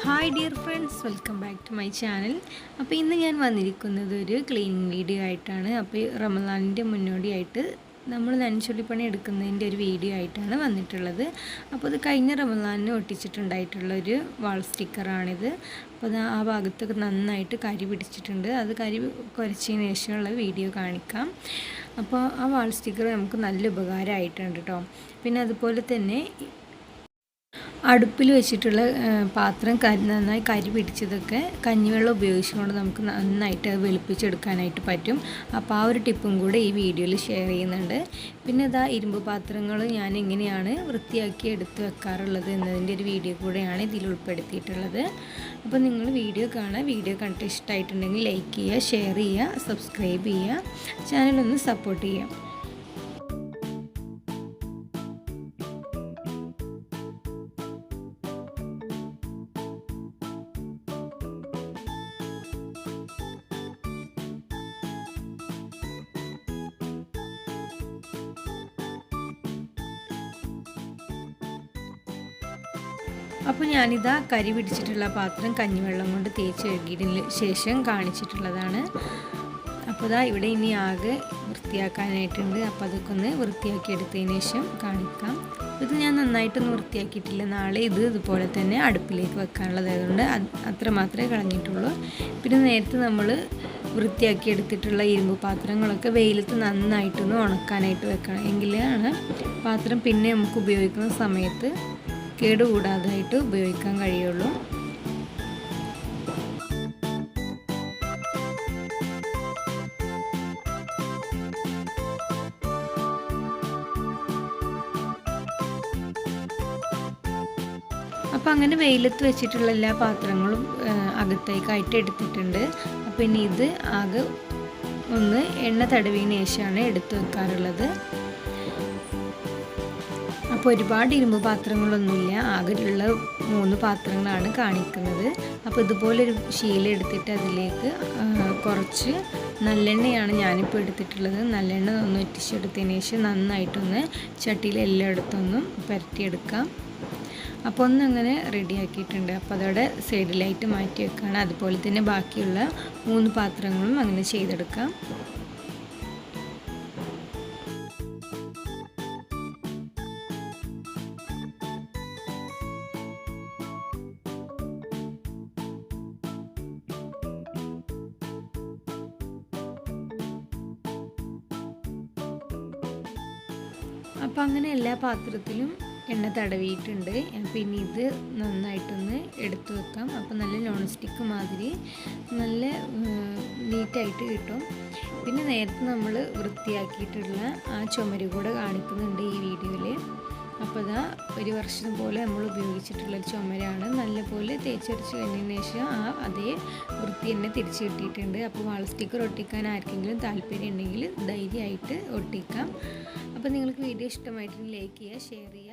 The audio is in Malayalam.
Hi dear friends, welcome back to my channel. അപ്പോൾ ഇന്ന് ഞാൻ വന്നിരിക്കുന്നത് ഒരു ക്ലീനിങ് വീഡിയോ ആയിട്ടാണ്. അപ്പോൾ റമദാനിൻ്റെ മുന്നോടിയായിട്ട് നമ്മൾ നനച്ചുള്ളിപ്പണി എടുക്കുന്നതിൻ്റെ ഒരു വീഡിയോ ആയിട്ടാണ് വന്നിട്ടുള്ളത്. അപ്പോൾ അത് കഴിഞ്ഞ റമദാനിന് ഒട്ടിച്ചിട്ടുണ്ടായിട്ടുള്ളൊരു വാൾ സ്റ്റിക്കറാണിത്. അപ്പോൾ അത് ആ ഭാഗത്തൊക്കെ നന്നായിട്ട് കരി പിടിച്ചിട്ടുണ്ട്. അത് കരി കുരച്ചതിന് ശേഷമുള്ള വീഡിയോ കാണിക്കാം. അപ്പോൾ ആ വാൾ സ്റ്റിക്കർ നമുക്ക് നല്ല ഉപകാരമായിട്ടുണ്ട് കേട്ടോ. പിന്നെ അതുപോലെ തന്നെ അടുപ്പിൽ വെച്ചിട്ടുള്ള പാത്രം നന്നായി കരി പിടിച്ചതൊക്കെ കഞ്ഞിവെള്ളം ഉപയോഗിച്ചുകൊണ്ട് നമുക്ക് നന്നായിട്ട് അത് വെളുപ്പിച്ചെടുക്കാനായിട്ട് പറ്റും. അപ്പോൾ ആ ഒരു ടിപ്പും കൂടെ ഈ വീഡിയോയിൽ ഷെയർ ചെയ്യുന്നുണ്ട്. പിന്നെ ഇതാ ഇരുമ്പ് പാത്രങ്ങൾ ഞാൻ എങ്ങനെയാണ് വൃത്തിയാക്കി എടുത്ത് വെക്കാറുള്ളത് എന്നതിൻ്റെ ഒരു വീഡിയോ കൂടെയാണ് ഇതിൽ ഉൾപ്പെടുത്തിയിട്ടുള്ളത്. അപ്പോൾ നിങ്ങൾ വീഡിയോ കാണുക. വീഡിയോ കണ്ടിട്ട് ഇഷ്ടമായിട്ടുണ്ടെങ്കിൽ ലൈക്ക് ചെയ്യുക, ഷെയർ ചെയ്യുക, സബ്സ്ക്രൈബ് ചെയ്യുക, ചാനലൊന്ന് സപ്പോർട്ട് ചെയ്യുക. അപ്പോൾ ഞാനിതാ കരി പിടിച്ചിട്ടുള്ള പാത്രം കഞ്ഞിവെള്ളം കൊണ്ട് തേച്ച് കഴുകിയതിന് ശേഷം കാണിച്ചിട്ടുള്ളതാണ്. അപ്പോൾ ഇതാ ഇവിടെ ഇനി ആകെ വൃത്തിയാക്കാനായിട്ടുണ്ട്. അപ്പോൾ അതൊക്കെ ഒന്ന് വൃത്തിയാക്കി എടുത്തതിന് ശേഷം കാണിക്കാം. ഇത് ഞാൻ നന്നായിട്ടൊന്നും വൃത്തിയാക്കിയിട്ടില്ല. നാളെ ഇതുപോലെ തന്നെ അടുപ്പിലേക്ക് വെക്കാനുള്ളതായതുകൊണ്ട് അത്ര മാത്രമേ കളഞ്ഞിട്ടുള്ളൂ. പിന്നെ നേരത്തെ നമ്മൾ വൃത്തിയാക്കി എടുത്തിട്ടുള്ള ഇരുമ്പ് പാത്രങ്ങളൊക്കെ വെയിലത്ത് നന്നായിട്ടൊന്ന് ഉണക്കാനായിട്ട് വെക്കണം. എങ്കിലാണ് പാത്രം പിന്നെ നമുക്ക് ഉപയോഗിക്കുന്ന സമയത്ത് കേടുകൂടാതായിട്ട് ഉപയോഗിക്കാൻ കഴിയുള്ളൂ. അപ്പോൾ അങ്ങനെ വെയിലത്ത് വെച്ചിട്ടുള്ള എല്ലാ പാത്രങ്ങളും അകത്തേക്കായിട്ട് എടുത്തിട്ടുണ്ട്. അപ്പോൾ ഇനി ഇത് ആകെ ഒന്ന് എണ്ണ തടവിയതിന് ശേഷമാണ് എടുത്തു വെക്കാറുള്ളത്. അപ്പോൾ ഒരുപാട് ഇരുമ്പ് പാത്രങ്ങളൊന്നുമില്ല, ആകെയുള്ള 3 പാത്രങ്ങളാണ് കാണിക്കുന്നത്. അപ്പോൾ ഇതുപോലൊരു ശീല എടുത്തിട്ട് അതിലേക്ക് കുറച്ച് നല്ലെണ്ണയാണ് ഞാനിപ്പോൾ എടുത്തിട്ടുള്ളത്. നല്ലെണ്ണ ഒന്ന് ഒറ്റിച്ചെടുത്തതിന് ശേഷം നന്നായിട്ടൊന്ന് ചട്ടിയിൽ എല്ലായിടത്തൊന്നും പുരട്ടിയെടുക്കാം. അപ്പോൾ ഒന്നങ്ങനെ റെഡിയാക്കിയിട്ടുണ്ട്. അപ്പോൾ അതോടെ സൈഡിലായിട്ട് മാറ്റി വെക്കുകയാണ്. അതുപോലെ തന്നെ ബാക്കിയുള്ള 3 പാത്രങ്ങളും അങ്ങനെ ചെയ്തെടുക്കാം. അപ്പോൾ അങ്ങനെ എല്ലാ പാത്രത്തിലും എണ്ണ തടവിയിട്ടുണ്ട്. പിന്നെ ഇത് നന്നായിട്ടൊന്ന് എടുത്തു വെക്കാം. അപ്പോൾ നല്ല നോൺ സ്റ്റിക്ക് മാതിരി നല്ല നീറ്റായിട്ട് കിട്ടും. പിന്നെ നേരത്തെ നമ്മൾ വൃത്തിയാക്കിയിട്ടുള്ള ആ ചുമര് കൂടെ കാണിക്കുന്നുണ്ട് ഈ വീഡിയോയിൽ. അപ്പോൾ അതാ 1 വർഷം പോലെ നമ്മൾ ഉപയോഗിച്ചിട്ടുള്ള ചുമരാണ്. നല്ലപോലെ തേച്ചരച്ച് കഴിഞ്ഞതിന് ശേഷം അതേ വൃത്തി തന്നെ തിരിച്ച് കിട്ടിയിട്ടുണ്ട്. അപ്പോൾ വാൾ സ്റ്റിക്കർ ഒട്ടിക്കാൻ ആർക്കെങ്കിലും താല്പര്യം ഉണ്ടെങ്കിൽ ധൈര്യമായിട്ട് ഒട്ടിക്കാം. അപ്പോൾ നിങ്ങൾക്ക് വീഡിയോ ഇഷ്ടമായിട്ടുണ്ടെങ്കിൽ ലൈക്ക് ചെയ്യുക, ഷെയർ ചെയ്യുക.